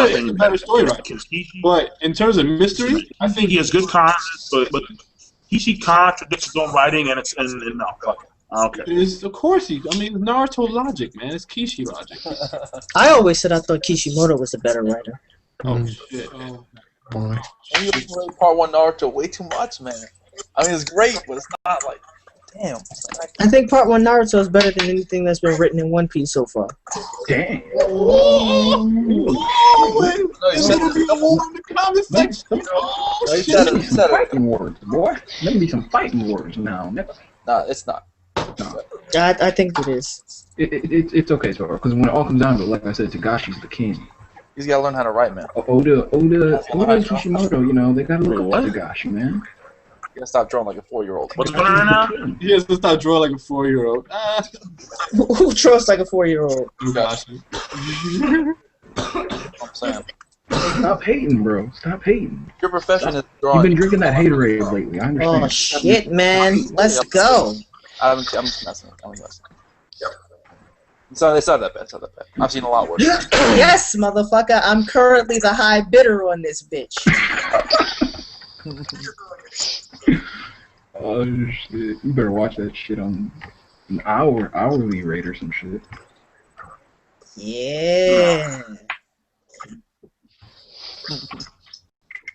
Oda is a better story writer. But in terms of mystery, I think he has good concepts, but Kishi contradicts his own writing, and no, fuck it. Okay. Of course I mean, Naruto logic, man. It's Kishi logic. I always said I thought Kishimoto was a better writer. Oh shit! Oh. Boy. You played Part 1 Naruto way too much, man. I mean, it's great, but it's not like, damn. I think Part 1 Naruto is better than anything that's been written in One Piece so far. Dang. No, you said the comment section. you said it. Fighting words, boy. Let me be some fighting words now. Nah, it's not. No. I think it is. It's okay, Toro, because when it all comes down to it, like I said, Tagashi's the king. He's gotta learn how to write, man. Oda and Kishimoto, you know, they gotta look up to Tagashi, man. You gotta stop drawing like a 4-year-old. What's going on right now? He has to stop drawing like a 4-year-old. Who draws like a 4-year-old? I'm saying. Stop hating, bro. Stop hating. Your profession is You've drawing. been drinking that haterade lately. I understand. Oh shit, man! Let's go. I'm messing. It's not that bad. It's not that bad. I've seen a lot worse. Yes, motherfucker. I'm currently the high bidder on this bitch. Oh shit! You better watch that shit on an hourly rate or some shit. Yeah.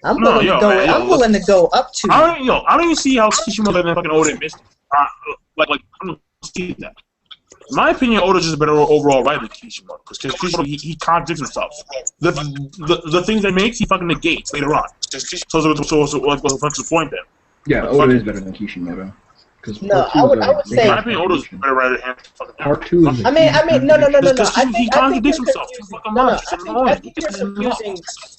I'm willing to go up to. I don't even see how Kishimoto and fucking Oda missed. I don't see that. In my opinion, Oda's just a better overall writer than Kishimoto, because Kishimoto he contradicts himself. The things that he makes, he fucking negates later on. So what's the point then? Yeah, Oda is better than Kishimoto. No, I would say. In my opinion, Oda's a better writer than Part 2 is. I mean, no. He contradicts himself. I think you're confusing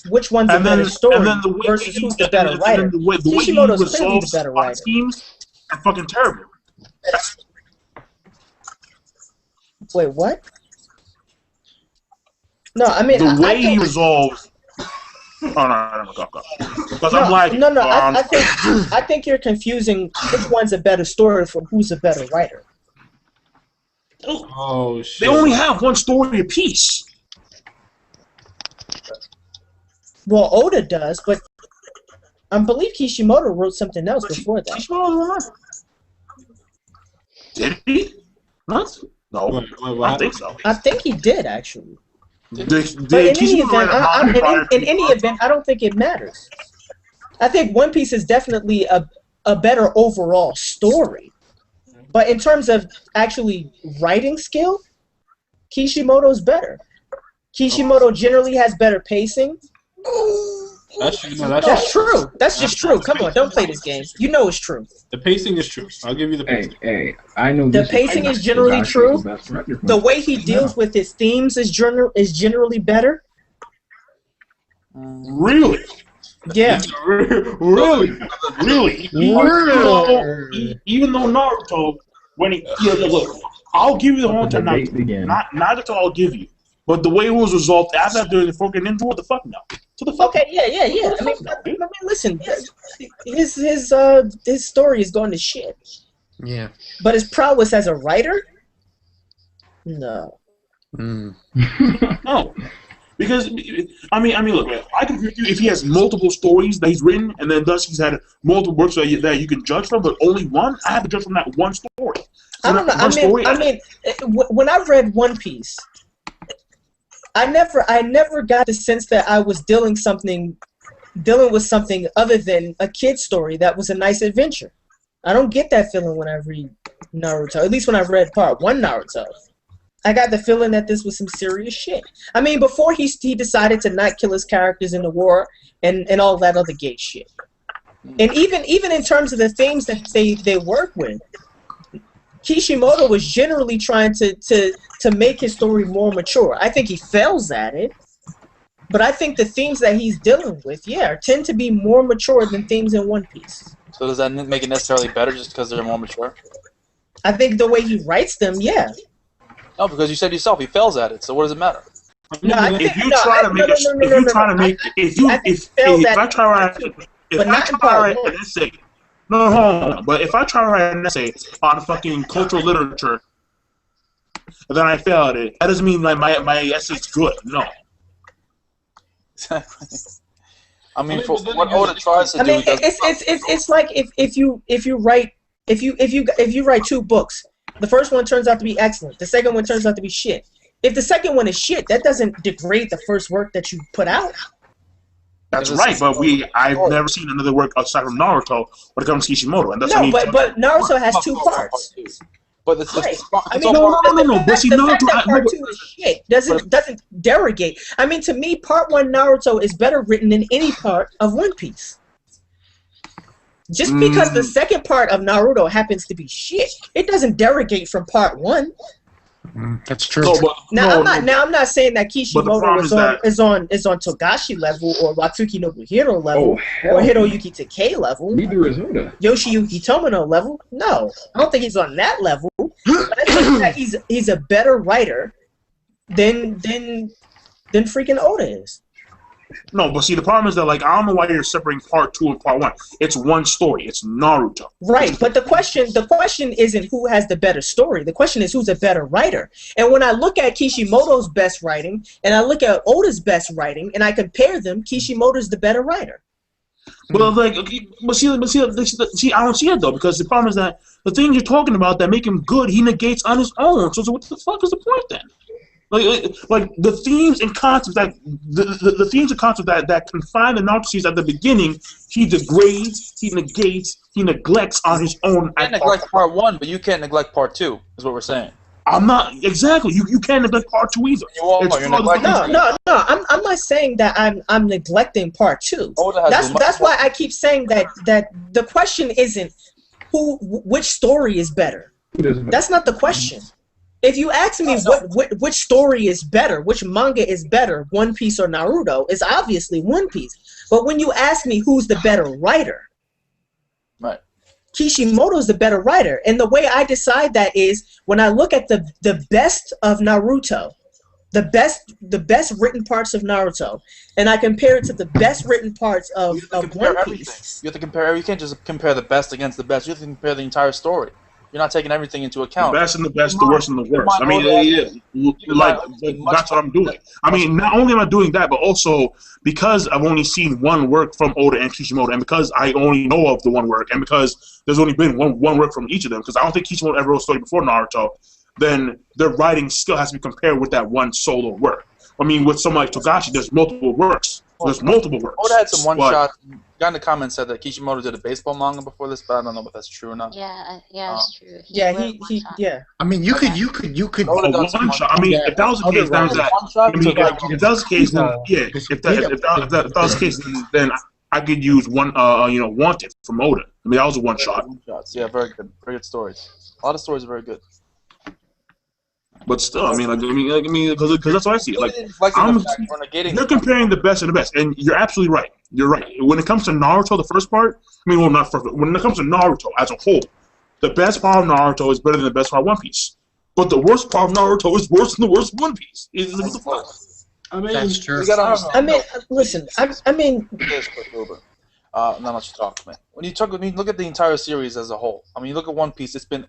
which one's a better story versus who's the better writer. Kishimoto's clearly the better writer. Schemes are fucking terrible. Wait, what? No, I mean the way he resolves. Oh no, go. Because I'm like, I think you're confusing which one's a better story for who's a better writer. Oh shit! They only have one story apiece. Well, Oda does, but I believe Kishimoto wrote something else before that. Kishimoto did he? Not? No, I don't think so. I think he did actually. But in any event, I don't think it matters. I think One Piece is definitely a better overall story. But in terms of actually writing skill, Kishimoto's better. Kishimoto generally has better pacing. That's true. That's just true. Come on, don't play this game. You know it's true. The pacing is true. I'll give you the pacing. Hey, I know the pacing is generally true. The way he deals with his themes is generally better. Really? Yeah. Really? Even though Naruto, when he look, I'll give you the whole time. Not that's all I'll give you. But the way it was resolved after the fucking ninja, what the fuck now? To the fuck. Okay, yeah. I mean, listen, his story is going to shit. Yeah. But his prowess as a writer? No. No. Because I mean, look, man, I can agree with you if he has multiple stories that he's written, and then thus he's had multiple works that you can judge from, but only one. I have to judge from that one story. So I don't know. I mean, when I read One Piece, I never got the sense that I was dealing with something other than a kid's story that was a nice adventure. I don't get that feeling when I read Naruto. At least when I read Part 1 Naruto. I got the feeling that this was some serious shit. I mean, before he decided to not kill his characters in the war and all that other gay shit. And even in terms of the themes that they work with, Kishimoto was generally trying to make his story more mature. I think he fails at it, but I think the themes that he's dealing with, tend to be more mature than themes in One Piece. So does that make it necessarily better just because they're more mature? I think the way he writes them, yeah. No, because you said yourself he fails at it. So what does it matter? No, if I try to write an essay. No, hold on. But if I try to write an essay on fucking cultural literature, and then I fail at it, that doesn't mean like my essay's good. No. Exactly. I mean, I mean, for but then what again, Oda tries to I do, mean, he does. it's like if you write 2 books, the first one turns out to be excellent, the second one turns out to be shit. If the second one is shit, that doesn't degrade the first work that you put out. That's It's right, just- but I've never seen another work outside from Naruto when it comes to Kishimoto, and that's No, but Naruto has 2 parts. But it's Right. it's I mean, no, but see, the Naruto, fact that part 2 is shit doesn't derogate. I mean, to me, part 1 Naruto is better written than any part of One Piece. Just because the second part of Naruto happens to be shit, it doesn't derogate from part 1. That's true. No, but, I'm not saying that Kishimoto problem is on Togashi level or Watsuki Nobuhiro level Oh, hell. or Hiroyuki Takei level, Neither is Oda. Yoshiyuki Tomino level. No, I don't think he's on that level. But I think that he's a better writer than freaking Oda is. no, but see, the problem is that, like, I don't know why you're separating part 2 and part 1. It's one story. It's Naruto. Right, but the question isn't who has the better story. The question is who's a better writer. And when I look at Kishimoto's best writing and I look at Oda's best writing and I compare them, Kishimoto's the better writer. Well, like, see, I don't see it though, because the problem is that the things you're talking about that make him good, he negates on his own. So what the fuck is the point then? Like the themes and concepts that the themes and concepts that confine the Naruto series at the beginning, he degrades, he negates, he neglects on his own. You can't neglect part 1, but you can't neglect part 2. Is what we're saying. I'm not exactly. You can't neglect part 2 either. You're neglecting. No. I'm not saying that I'm neglecting part 2. Oda has That's why I keep saying that the question isn't which story is better. That's not the question. If you ask me which story is better, which manga is better, One Piece or Naruto, it's obviously One Piece. But when you ask me who's the better writer, Right. Kishimoto's the better writer. And the way I decide that is when I look at the best of Naruto, the best written parts of Naruto, and I compare it to the best written parts of One Piece. You have to compare. You can't just compare the best against the best. You have to compare the entire story. You're not taking everything into account. The best and the best, the worst and the worst. I mean, that's what I'm doing. I mean, not only am I doing that, but also because I've only seen one work from Oda and Kishimoto, and because I only know of the one work, and because there's only been one work from each of them, because I don't think Kishimoto ever wrote a story before Naruto, then their writing still has to be compared with that one solo work. I mean, with someone like Togashi, there's multiple works. There's multiple works. Oda had some one-shot. Guy in the comments said that Kishimoto did a baseball manga before this, but I don't know if that's true or not. Yeah, it's true. Yeah. I mean, you could. Oda does One shot. I mean, if that was the case, then if that was the case, then yeah. If that was the case, then I could use one, Wanted from Oda. I mean, that was a one shot. Yeah, very good stories. A lot of stories are very good. But still, I mean, because that's what I see. Like, They're comparing the best and the best, and you're absolutely right. You're right. When it comes to Naruto, the first part, I mean, well, not first. When it comes to Naruto as a whole, the best part of Naruto is better than the best part of One Piece. But the worst part of Naruto is worse than the worst One Piece. What the fuck? I mean, that's true. I mean, listen. I mean. Not much to talk, man. When you look at the entire series as a whole, I mean, you look at One Piece, it's been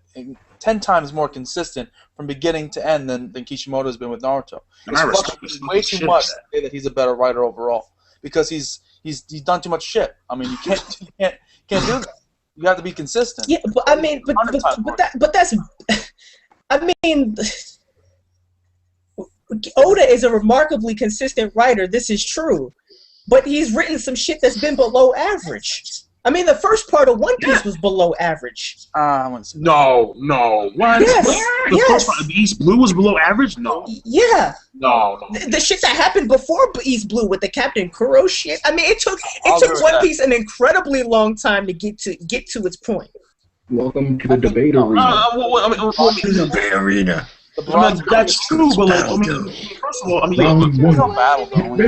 10 times more consistent from beginning to end than Kishimoto's been with Naruto. It's way too much to say that he's a better writer overall because he's done too much shit. I mean, you can't do that. You have to be consistent. Yeah, but I mean, but that's. I mean, Oda is a remarkably consistent writer. This is true. But he's written some shit that's been below average. I mean, the first part of One Piece was below average. I wouldn't say No. What? Yes. The first part of East Blue was below average? No. Yeah. No. The shit that happened before East Blue with the Captain Kuro shit. I mean, it took One Piece an incredibly long time to get to its point. Welcome to the debate arena. Debate arena. That's true, but like, I mean, first of all, I mean,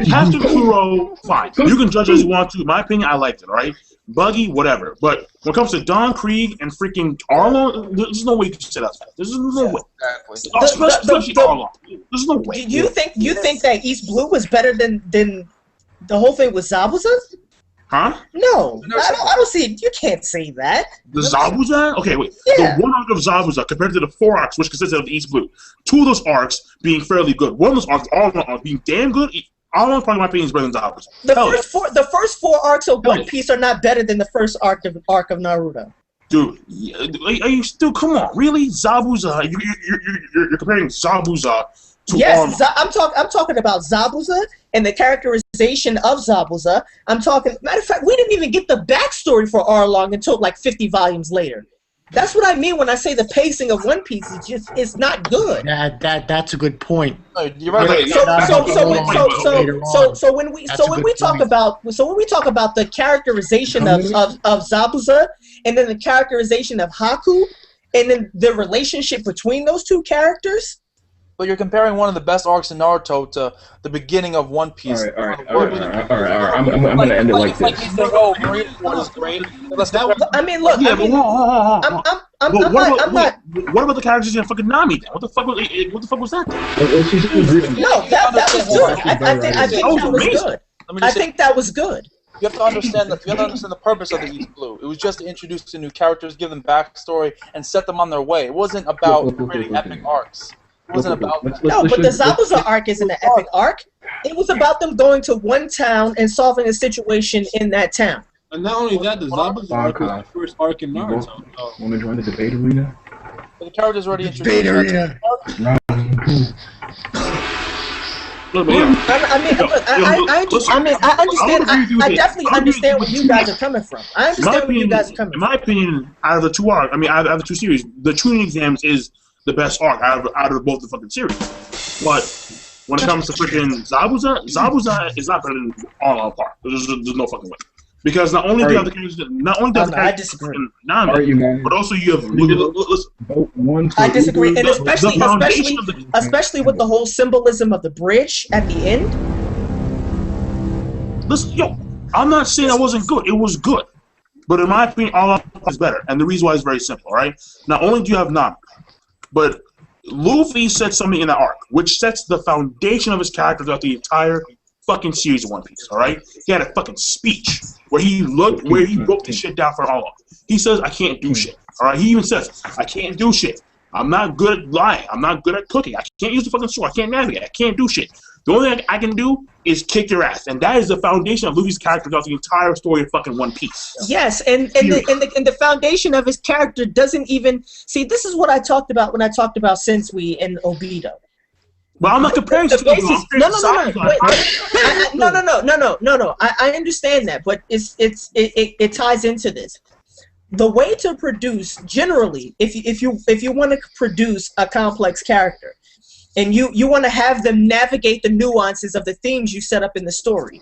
Captain Kuro, fine. You can judge as you want to. In my opinion, I liked it, right? Buggy, whatever. But when it comes to Don Krieg and freaking Arlong, there's no way you can say that. There's no way. Exactly. Especially Arlong. There's no way. You think that East Blue was better than the whole thing with Zabuza? Huh? No, I don't see it. You can't say that. The Zabuza? Okay, wait. Yeah. The one arc of Zabuza compared to the 4 arcs, which consisted of East Blue. 2 of those arcs being fairly good. One of those arcs, all of them being damn good. part of my opinion is better than Zabuza. The first four arcs of One Piece are not better than the first arc of Naruto. Dude, are you still? Come on, really? Zabuza? You're comparing Zabuza to Yes, I'm talking about Zabuza and the characterization of Zabuza. Matter of fact, we didn't even get the backstory for Arlong until like 50 volumes later. That's what I mean when I say the pacing of One Piece is not good. That's a good point. You're right. So when we talk about the characterization of Zabuza and then the characterization of Haku and then the relationship between those two characters. But you're comparing one of the best arcs in Naruto to the beginning of One Piece. All right. I'm gonna end it like this. Oh, Marineford is great. I mean, look. Yeah, I'm not. What about the characters in fucking Nami? Then? What the fuck was that? No, that was good. I think that was good. I think that was good. You have to understand the purpose of the East Blue. It was just to introduce the new characters, give them backstory, and set them on their way. It wasn't about creating epic arcs. It wasn't about that. No, but the Zabuza arc isn't an epic arc. It was about them going to one town and solving a situation in that town. And not only that, the Zabuza arc was the first arc in Naruto. Want to join the debate arena? But the characters already introduced. Debate arena. I definitely understand where you guys are coming from. I understand where you guys are coming from. In my opinion, out of the two arcs, out of the two series, the Chunin exams is the best arc out of both the fucking series. But when it comes to freaking Zabuza is not better than all Park. There's no fucking way. Because not only do you have the characters, I disagree. Nami, but also you have. I disagree, and especially with the whole symbolism of the bridge at the end. Listen, I'm not saying it wasn't good. It was good, but in my opinion, all is better, and the reason why is very simple. Right? Not only do you have Nami, but Luffy said something in that arc, which sets the foundation of his character throughout the entire fucking series of One Piece. All right, he had a fucking speech where he broke the shit down for all. He says, "I can't do shit." All right, he even says, "I can't do shit. I'm not good at lying. I'm not good at cooking. I can't use the fucking sword. I can't navigate. I can't do shit. The only thing I can do is kick your ass," and that is the foundation of Luffy's character throughout the entire story of fucking One Piece. Yes, and the foundation of his character doesn't even see. This is what I talked about when I talked about Sensui and Obito. But I'm not comparing to No. I understand that, but it ties into this. The way to produce, generally, if you want to produce a complex character, and you want to have them navigate the nuances of the themes you set up in the story,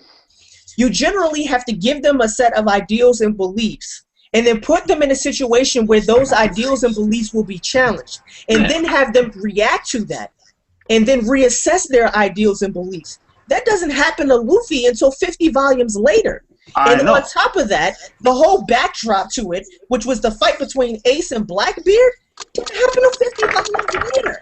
you generally have to give them a set of ideals and beliefs, and then put them in a situation where those ideals and beliefs will be challenged, and then have them react to that, and then reassess their ideals and beliefs. That doesn't happen to Luffy until 50 volumes later. And on top of that, the whole backdrop to it, which was the fight between Ace and Blackbeard, didn't happen until 50 volumes later.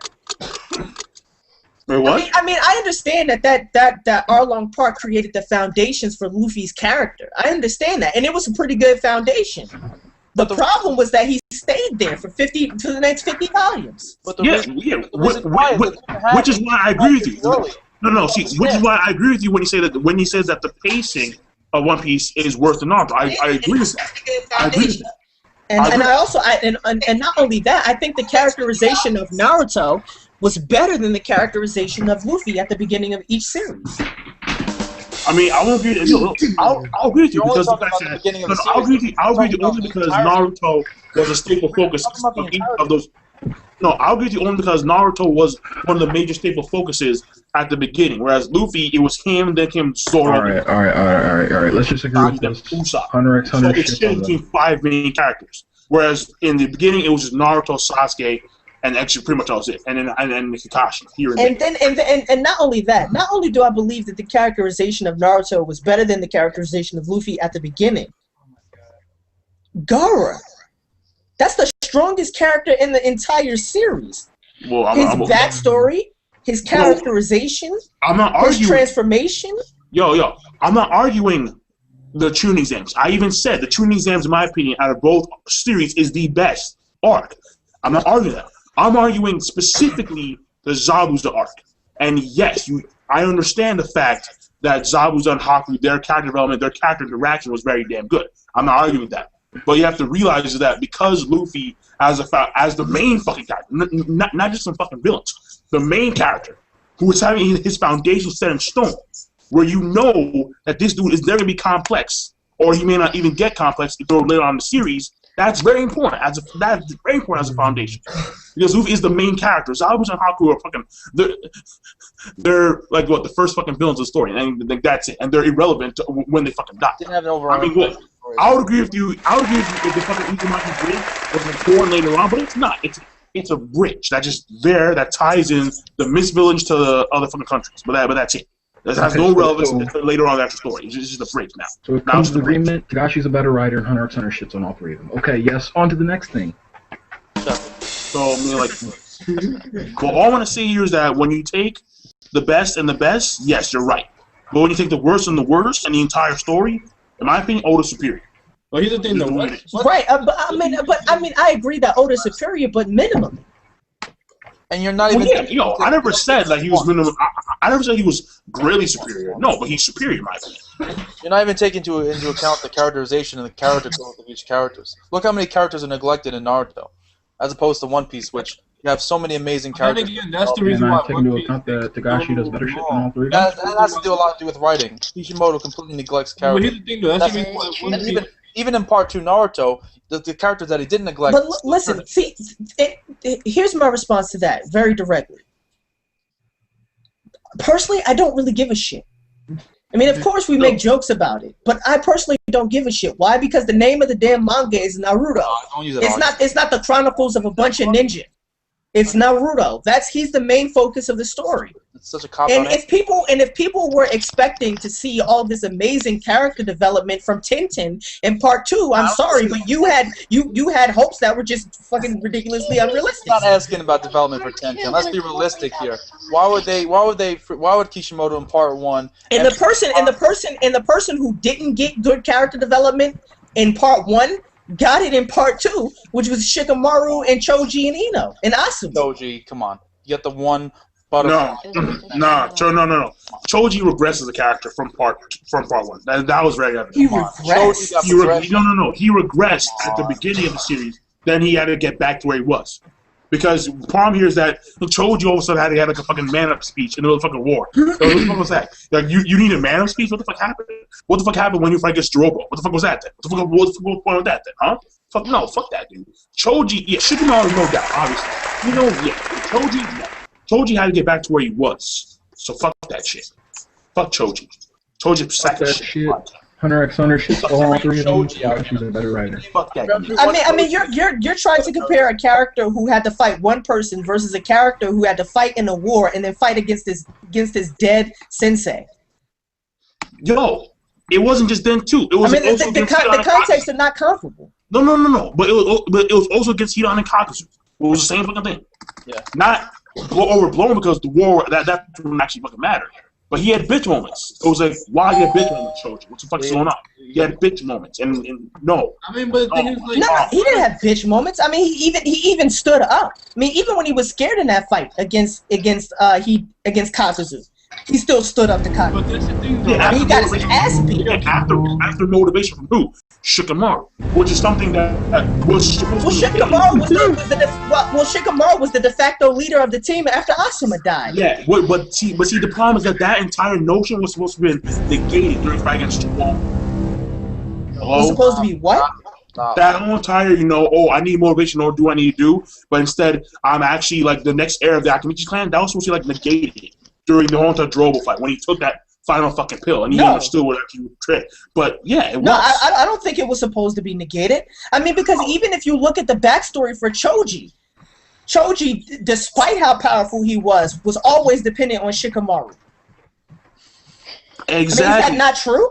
Wait, what? I mean, I understand that Arlong Park created the foundations for Luffy's character. I understand that, and it was a pretty good foundation. The problem was that he stayed there for the next 50 volumes. Which is why I agree with you. Which is why I agree with you when he says that the pacing of One Piece is worse than Naruto. I agree with that. And not only that, I think the characterization of Naruto was better than the characterization of Luffy at the beginning of each series. I mean, I won't agree. I'll agree with you because I'll agree with you only because Naruto was a staple focus of each of those. No, I'll agree with you only because Naruto was one of the major staple focuses at the beginning, whereas Luffy, it was him, then came Zoro. All right. Let's just agree with this. Hunter x Hunter. So it's shared between 5 main characters, whereas in the beginning it was just Naruto, Sasuke, and actually pretty much that was it, and then Kakashi here and there. And not only that, not only do I believe that the characterization of Naruto was better than the characterization of Luffy at the beginning, Gaara, that's the strongest character in the entire series. Well, his backstory, his characterization, his transformation. Yo, I'm not arguing the Chunin exams. I even said the Chunin exams, in my opinion, out of both series, is the best arc. I'm not arguing that. I'm arguing specifically the Zabuza arc. And yes, I understand the fact that Zabuza and Haku, their character development, their character interaction was very damn good. I'm not arguing with that. But you have to realize that because Luffy, as the main fucking character, not just some fucking villains, the main character, who is having his foundation set in stone, where you know that this dude is never going to be complex, or he may not even get complex later on in the series. That's very important. That's very important as a foundation, because Luffy is the main character. Zabuza and Haku are fucking. They're like what the first fucking villains of the story, and that's it. And they're irrelevant when they fucking die. Didn't have an overall. I mean, look, I would agree with you. I would agree with you if the fucking Uzumaki bridge was important later on, but it's not. It's a bridge that's just there that ties in the Mist Village to the other fucking countries. But that's it. That has no relevance later on in the story. It's just a bridge now. So it comes to the agreement, Tagashi's a better writer, and Hunter x Hunter shits on all three of them. Okay, yes, on to the next thing. So, I mean, like, well, all I want to say here is that when you take the best and the best, yes, you're right. But when you take the worst and the worst and the entire story, in my opinion, Oda's superior. Well, here's the thing, though. Right, but I mean, I agree that Oda's superior, but minimally. And you're not even. Yo, I never said that he was minimum. I never said he was greatly superior. No, but he's superior in my opinion. You're not even taking into account the characterization and the character growth of each characters. Look how many characters are neglected in Naruto, as opposed to One Piece, which you have so many amazing characters. Again, that's the reason why. Take into account that Tagashi does better shit than all three of them. That has to do a lot to do with writing. Kishimoto completely neglects characters. But here's the thing, though. That's the reason why One Piece. Even in Part 2 Naruto, the characters that he didn't neglect. But listen, see, here's my response to that, very directly. Personally, I don't really give a shit. I mean, of course we make jokes about it, but I personally don't give a shit. Why? Because the name of the damn manga is Naruto. Don't use it. It's not the Chronicles of a Bunch of Ninja. It's Naruto. He's the main focus of the story. It's such a cop and if people were expecting to see all this amazing character development from Tintin in Part 2, I'm sorry, but you had hopes that were just fucking ridiculously unrealistic. I'm not asking about development for Tintin. Let's be realistic here. Why would Kishimoto in Part 1 and the person who didn't get good character development in Part 1 got it in Part 2, which was Shikamaru and Choji and Ino and Asuma. Choji, come on. You got the one butterfly. No. Choji regressed as a character from part 1. That was very evident. He regressed. He regressed at the beginning of the series. Then he had to get back to where he was. Because the problem here is that Choji all of a sudden had to have like a fucking man-up speech in the middle of fucking war. So what the fuck was that? Like, you need a man-up speech? What the fuck happened? What the fuck happened when you fight against Jirobo? What the fuck was that then? What the fuck was that then, huh? Fuck that, dude. Choji, yeah, Shikamaru, no doubt, obviously. Choji had to get back to where he was. So fuck that shit. Fuck Choji. Choji sack that shit. Hunter x Hunter shit all three of them. She's a better writer. Fuck that. I mean, you're trying to compare a character who had to fight one person versus a character who had to fight in a war and then fight against his dead sensei. Yo, it wasn't just then too. It was. I mean, the context are not comparable. No. But it was also against Hidan and Kakazu. It was the same fucking thing. Yeah. Not overblown because the war that didn't actually fucking matter. But he had bitch moments. It was like, why he had bitch moments, Choji? What the fuck is going on? He had bitch moments, and no. I mean, but the thing is, like, no, he didn't have bitch moments. I mean, he even stood up. I mean, even when he was scared in that fight against Kakazu, he still stood up to Kakazu. But that's the thing, though. Yeah, he got his ass beat. After motivation from who? Shikamaru, which is something that was supposed to be. Shikamaru was the de facto leader of the team after Asuma died. Yeah, but see, the problem is that entire notion was supposed to be negated during the fight against Jirobo. It was supposed to be what? That whole entire, I need motivation, or do I need to do? But instead, I'm actually like the next heir of the Akamichi clan. That was supposed to be like negated during the whole entire Jirobo fight when he took that final fucking pill and he understood what actually would trick. But yeah, it was. No, I don't think it was supposed to be negated. I mean, because even if you look at the backstory for Choji, despite how powerful he was always dependent on Shikamaru. Exactly. I mean, is that not true?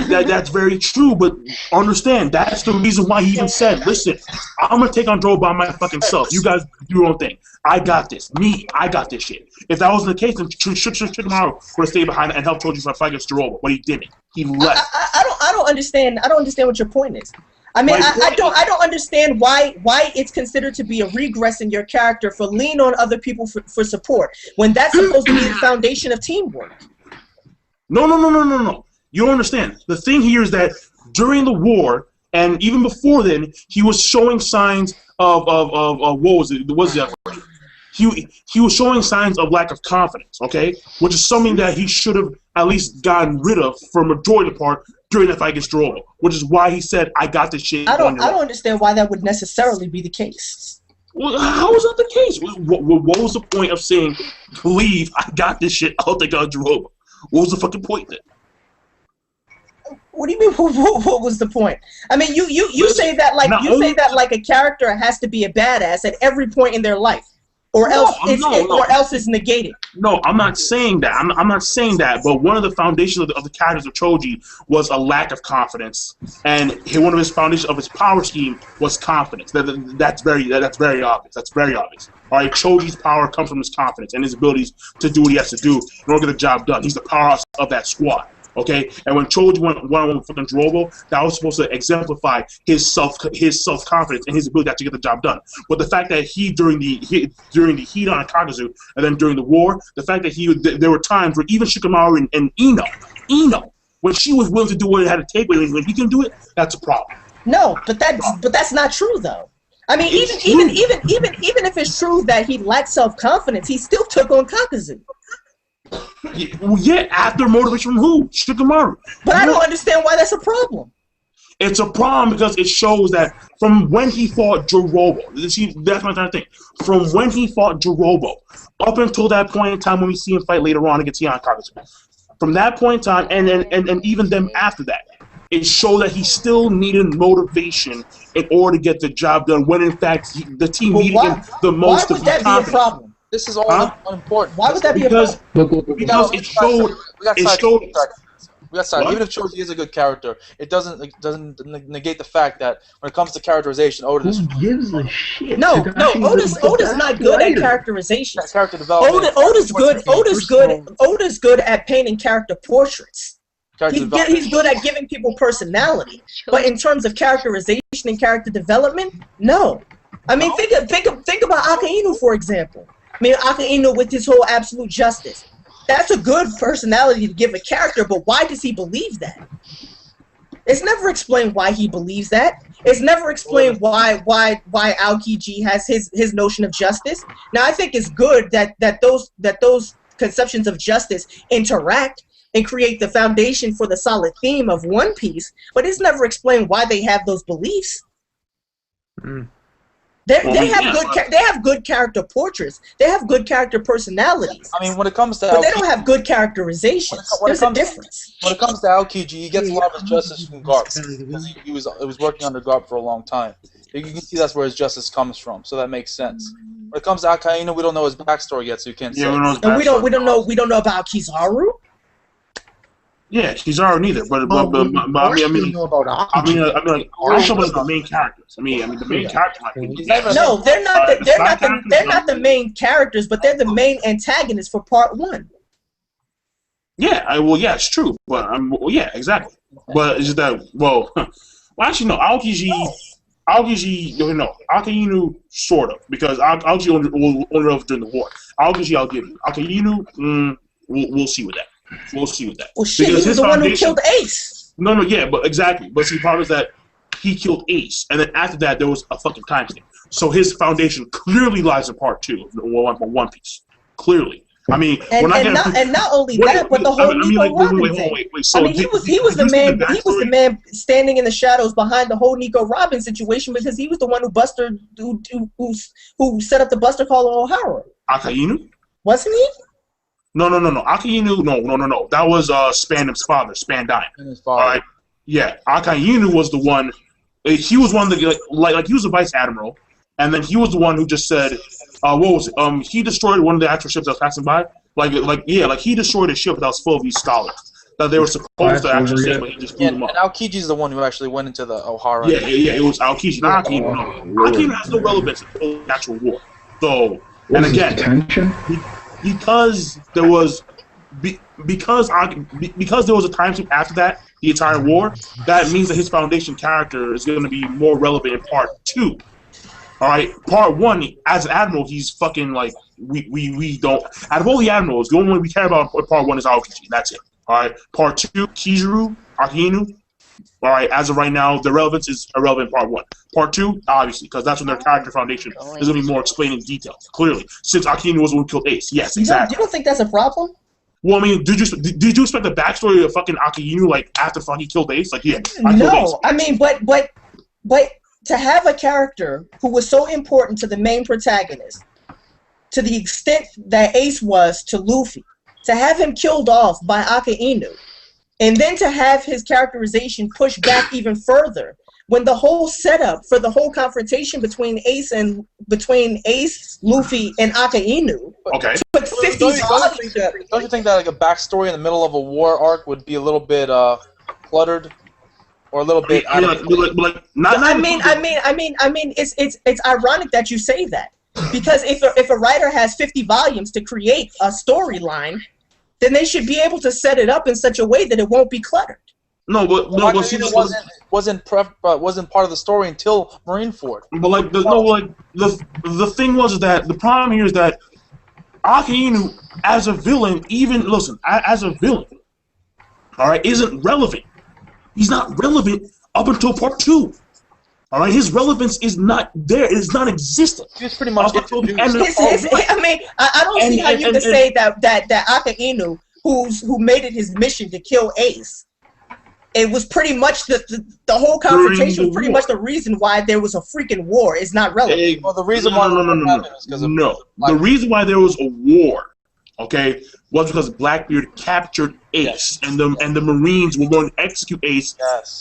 That's very true, but understand, that's the reason why he even said, listen, I'm going to take on Jirobo by my fucking self. You guys do your own thing. I got this. I got this shit. If that wasn't the case, then Shikamaru would have stayed behind and helped Choji fight against Jirobo, but he didn't. He left. I don't understand. I don't understand what your point is. I mean, I don't understand why it's considered to be a regress in your character for lean on other people for support when that's supposed to be the foundation of teamwork. No. You don't understand. The thing here is that during the war, and even before then, he was showing signs of what was it? What was that? He was showing signs of lack of confidence, okay? Which is something that he should have at least gotten rid of for a majority of the part during that fight against Jorobo, which is why he said, I got this shit. I don't understand why that would necessarily be the case. Well, how is that the case? What was the point of saying, believe I got this shit, I'll take out Jorobo? What was the fucking point then? What do you mean? What was the point? I mean, you say that like a character has to be a badass at every point in their life, or else it's negated. No, I'm not saying that. I'm not saying that. But one of the foundations of the characters of Choji was a lack of confidence, and one of his foundations of his power scheme was confidence. That's very obvious. That's very obvious. All right, Choji's power comes from his confidence and his abilities to do what he has to do in order to get the job done. He's the powerhouse of that squad. Okay, and when Choji went one-on-one with fucking Jorobo, that was supposed to exemplify his self-confidence and his ability to actually get the job done. But the fact that during the heat on Kakazu, and then during the war, the fact that there were times where even Shikamaru and Ino, when she was willing to do what it had to take, when he couldn't do it, that's a problem. No, but that's not true though. I mean, even if it's true that he lacked self-confidence, he still took on Kakazu. Yeah, after motivation from who? Shikamaru. But I don't understand why that's a problem. It's a problem because it shows that from when he fought Jorobo, that's my entire thing. From when he fought Jorobo, up until that point in time when we see him fight later on against Heian Kakazu, from that point in time, and even then after that, it showed that he still needed motivation in order to get the job done. When in fact the team needed him the most. Why would that be a problem? This is all unimportant. Why would that be a problem? Because it showed. Even if Choji is a good character, it doesn't negate the fact that when it comes to characterization, Oda is. Who gives a shit? No, Oda's not good at characterization. Character development. Oda's good at painting character portraits. He's good at giving people personality, but in terms of characterization and character development, no. I mean, think about Akainu, for example. I mean, Akainu with his whole absolute justice. That's a good personality to give a character, but why does he believe that? It's never explained why he believes that. It's never explained why Aokiji has his notion of justice. Now, I think it's good that those conceptions of justice interact and create the foundation for the solid theme of One Piece, but it's never explained why they have those beliefs. They have good character portraits. They have good character personalities. I mean, when it comes to but they don't have good characterizations. There's a difference. When it comes to Aokiji, he gets a lot of his justice from Garp because he was working under Garp for a long time. You can see that's where his justice comes from, so that makes sense. When it comes to Akainu, we don't know his backstory yet, so you can't say. And we don't know about Kizaru. Yeah, Kizaru neither, but I mean, I show about the main characters. I mean, the main characters. No, they're not the main characters, but they're the main antagonists for part 1. Yeah, yeah, it's true, but yeah, exactly. But it's just that, well, actually, no, Aokiji, Akainu, sort of, because Aokiji only over during the war. Aokiji, I'll give you. Akainu, we'll see with that. We'll see with that. Well, shit, he was the one who killed Ace. No, yeah, but exactly. But see, the problem is that he killed Ace, and then after that, there was a fucking timestamp. So his foundation clearly lies in part 2 of One Piece. Clearly. I mean, not only that, but the whole Nico Robin thing. Wait. So he was the man standing in the shadows behind the whole Nico Robin situation because he was the one who set up the Buster Call on O'Hara. Akainu? Wasn't he? No. Akainu, no. That was Spandam's father, Spandime. All right. Yeah, Akainu was the one. He was one that like he was a vice admiral, and then he was the one who just said, what was it? He destroyed one of the actual ships that was passing by. Like he destroyed a ship that was full of these scholars that they were supposed to actually save, but he just blew them up. And Aokiji's the one who actually went into the O'Hara. Yeah, it was Aokiji, not Akainu. No. Akainu has no relevance to the actual war. So, and again, because there was because there was a time skip after that, the entire war, that means that his foundation character is going to be more relevant in part 2. All right, part 1, as an admiral, he's fucking like we don't. Out of all the admirals, the only one we care about in part 1 is Aokiji. That's it. All right. Part 2, Kizaru, Akinu. All right. As of right now, the relevance is irrelevant. Part 1. Part 2, obviously, because that's when their character foundation is going to be more explained in detail. Clearly, since Akinu was the one who killed Ace. Yes, exactly. You don't think that's a problem? Well, I mean, did you expect the backstory of fucking Akinu like after he killed Ace? Like, yeah, I killed Ace. I mean, but to have a character who was so important to the main protagonist, to the extent that Ace was to Luffy, to have him killed off by Akainu, and then to have his characterization pushed back even further, when the whole setup for the whole confrontation between Ace, Luffy, and Akainu took 50 volumes. Don't you think that like a backstory in the middle of a war arc would be a little bit cluttered? Or a little bit. I mean, it's ironic that you say that, because if a writer has 50 volumes to create a storyline, then they should be able to set it up in such a way that it won't be cluttered. It wasn't part of the story until Marineford. But the thing was that the problem here is that Akainu as a villain, as a villain, all right, isn't relevant. He's not relevant up until part 2. All right, his relevance is not there. It is non-existent. He's pretty much I don't see how you can say that Akainu, who made it his mission to kill Ace, it was pretty much the whole confrontation was pretty much the reason why there was a freaking war. Is not relevant. Well, the reason why the reason why there was a war, okay, was because Blackbeard captured Ace, and the Marines were going to execute Ace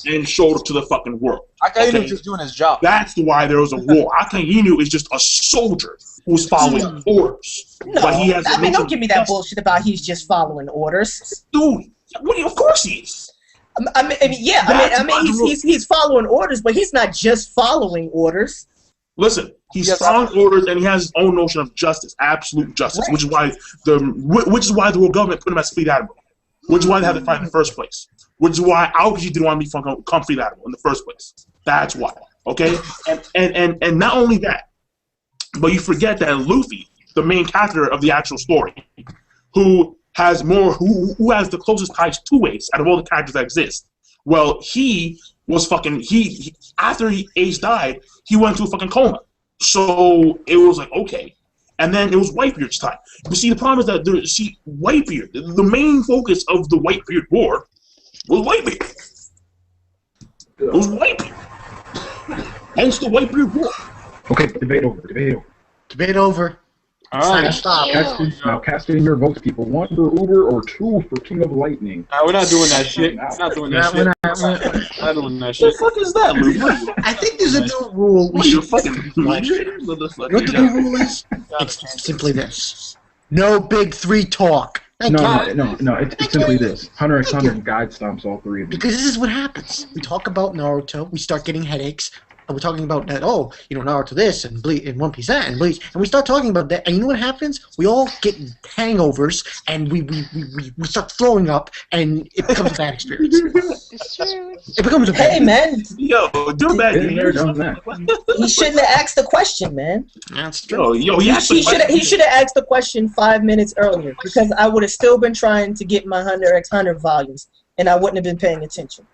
and showed it to the fucking world. Akainu was just doing his job. That's why there was a war. Akainu is just a soldier who's following orders. No, but he has don't give me that bullshit about he's just following orders. Dude, of course he is. He's following orders, but he's not just following orders. Listen, he's following orders, and he has his own notion of justice, absolute justice, right. which is why the world government put him as fleet admiral, which is why they had to fight in the first place, which is why Aokiji didn't want to become fleet admiral in the first place. That's why, okay? And not only that, but you forget that Luffy, the main character of the actual story, who has the closest ties to Ace out of all the characters that exist. Well, he was after Ace died, he went into a fucking coma. So it was like, okay. And then it was Whitebeard's time. But see, the problem is that Whitebeard, the main focus of the Whitebeard War was Whitebeard. It was Whitebeard. Hence the Whitebeard War. Okay, debate over. All right. Stop. Cast in your votes, people. 1 for Uber or 2 for King of Lightning. We're not doing that shit. We're not doing that shit. What the fuck is that, Luke? I think there's a new rule. What are you fucking You know what the new rule is? It's simply this. No big 3 talk. No, it's simply this. Hunter x Hunter guide stomps all 3 of them. Because this is what happens. We talk about Naruto, we start getting headaches. And we're talking about that, Naruto this, and One Piece that, and Bleach. And we start talking about that, and you know what happens? We all get hangovers, and we start throwing up, and it becomes a bad experience. It's true. It becomes a bad Hey, man. Yo, do bad. He shouldn't have asked the question, man. That's true. He should have asked the question 5 minutes earlier, because I would have still been trying to get my Hunter x Hunter volumes, and I wouldn't have been paying attention.